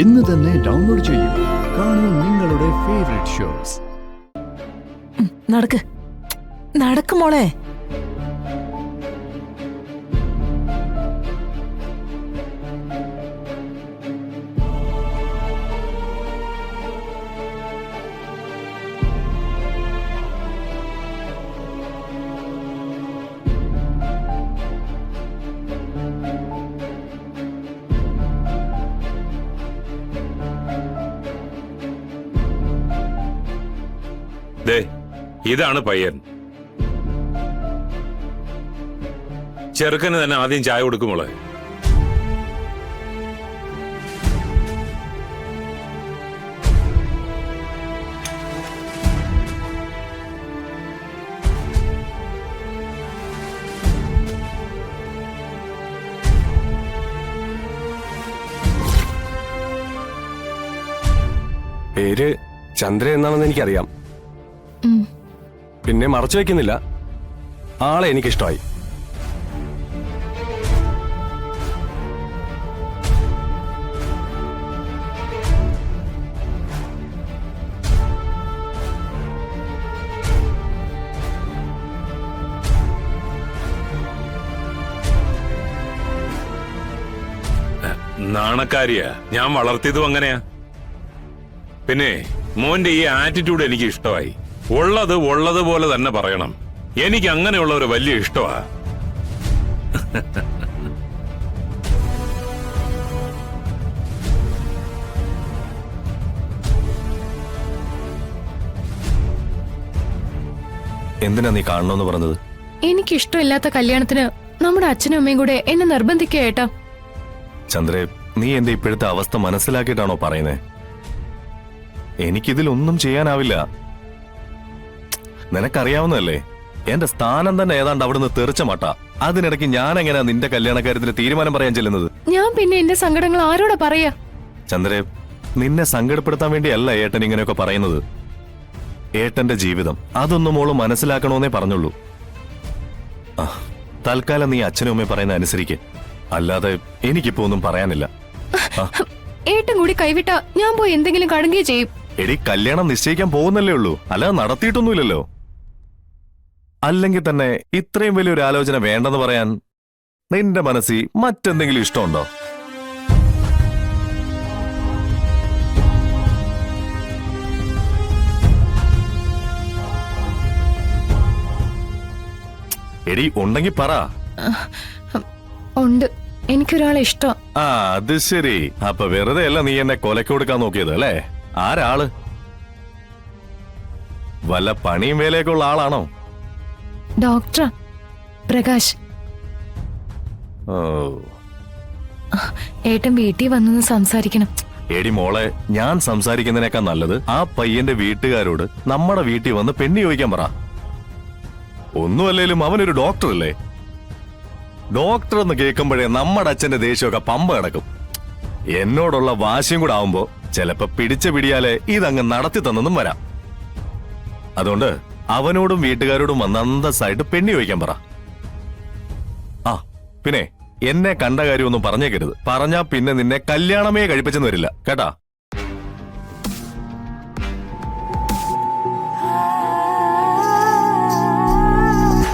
ഇന്ന് തന്നെ ഡൗൺലോഡ് ചെയ്യൂ. കാണൂ നിങ്ങളുടെ ഫേവറേറ്റ് ഷോസ്. നടക്ക് നടക്ക് മോളെ. ദേ, ഇതാണ് പയ്യൻ. ചെറുക്കന് തന്നെ ആദ്യം ചായ കൊടുക്കുമോളെ. പേര് ചന്ദ്ര എന്നാണെന്ന് എനിക്കറിയാം. പിന്നെ മറച്ചു വെക്കുന്നില്ല, ആളെ എനിക്കിഷ്ടമായി. നാണക്കാരിയാ, ഞാൻ വളർത്തിയതും അങ്ങനെയാ. പിന്നെ മോന്റെ ഈ ആറ്റിറ്റ്യൂഡ് എനിക്ക് ഇഷ്ടമായി. ഉള്ളത് ഉള്ളതുപോലെ തന്നെ പറയണം. എനിക്ക് അങ്ങനെയുള്ള ഒരു വലിയ ഇഷ്ടമാ. എന്തിനാ നീ കാണണമെന്ന് പറഞ്ഞത്? എനിക്കിഷ്ടമില്ലാത്ത കല്യാണത്തിന് നമ്മുടെ അച്ഛനും അമ്മയും കൂടെ എന്നെ നിർബന്ധിക്കുക ഏട്ടാ. ചന്ദ്രേ, നീ എന്റെ ഇപ്പോഴത്തെ അവസ്ഥ മനസ്സിലാക്കിയിട്ടാണോ പറയുന്നേ? എനിക്കിതിലൊന്നും ചെയ്യാനാവില്ല. നിനക്കറിയാവുന്നതല്ലേ, എന്റെ സ്ഥാനം തന്നെ ഏതാണ്ട് അവിടുന്ന് തെറിച്ച മട്ട. അതിനിടയ്ക്ക് ഞാൻ എങ്ങനെയാ നിന്റെ കല്യാണക്കാര്യത്തിന് തീരുമാനം പറയാൻ ചെല്ലുന്നത്? ഞാൻ പിന്നെ എന്റെ സങ്കടങ്ങൾ ആരോടാ പറയാ? ചന്ദ്രേ, നിന്നെ സങ്കടപ്പെടുത്താൻ വേണ്ടിയല്ല ഏട്ടൻ ഇങ്ങനെയൊക്കെ പറയുന്നത്. ഏട്ടന്റെ ജീവിതം അതൊന്നും മോള് മനസ്സിലാക്കണമെന്നേ പറഞ്ഞുള്ളൂ. തൽക്കാലം നീ അച്ഛനും അമ്മയും പറയുന്ന അനുസരിക്ക്. അല്ലാതെ എനിക്കിപ്പോ ഒന്നും പറയാനില്ല. ഏട്ടൻ കൂടി കൈവിട്ട ഞാൻ പോയി എന്തെങ്കിലും കടുങ്ങുകയും ചെയ്യും. എടി, കല്യാണം നിശ്ചയിക്കാൻ പോകുന്നല്ലേ ഉള്ളൂ, അല്ലാതെ നടത്തിയിട്ടൊന്നുമില്ലല്ലോ. അല്ലെങ്കിൽ തന്നെ ഇത്രയും വലിയൊരു ആലോചന വേണ്ടെന്ന് പറയാൻ നിന്റെ മനസ്സിൽ മറ്റെന്തെങ്കിലും ഇഷ്ടമുണ്ടോ? എടി, ഉണ്ടെങ്കിൽ പറ. ഉണ്ട്, എനിക്കൊരാളെ ഇഷ്ടം. ആ, അത് ശരി. അപ്പൊ വെറുതെ അല്ല നീ എന്നെ കൊലക്ക് കൊടുക്കാൻ നോക്കിയത് അല്ലേ? ആരാള്? വല്ല പണിയും വേലയൊക്കെ ഉള്ള ആളാണോ? ഡോക്ടർ പ്രകാശ്. ഓ, ഏട്ടൻ വീട്ടിൽ വന്നൊന്ന് സംസാരിക്കണം. എടി മോളെ, ഞാൻ സംസാരിക്കുന്നതിനേക്കാൾ നല്ലത് ആ പയ്യന്റെ വീട്ടുകാരോട് നമ്മുടെ വീട്ടിൽ വന്ന് പെണ്ണി ചോദിക്കാൻ പറ. ഒന്നുമല്ലേലും അവനൊരു ഡോക്ടർ അല്ലേ? ഡോക്ടർ എന്ന് കേൾക്കുമ്പോഴേ നമ്മുടെ അച്ഛന്റെ ദേഷ്യമൊക്കെ പമ്പ കിടക്കും. എന്നോടുള്ള വാശിയും കൂടെ ആവുമ്പോ ചിലപ്പോ പിടിച്ച പിടിയാലെ ഇതങ്ങ് നടത്തി തന്നെന്നും വരാം. അതുകൊണ്ട് അവനോടും വീട്ടുകാരോടും വന്ന് അന്തസ്സായിട്ട് പെണ്ണി ചോദിക്കാൻ പറ. ആ, പിന്നെ എന്നെ കണ്ട കാര്യമൊന്നും പറഞ്ഞേക്കരുത്. പറഞ്ഞാ പിന്നെ നിന്നെ കല്യാണമേ കഴിപ്പിച്ചെന്ന് വരില്ല കേട്ടാ.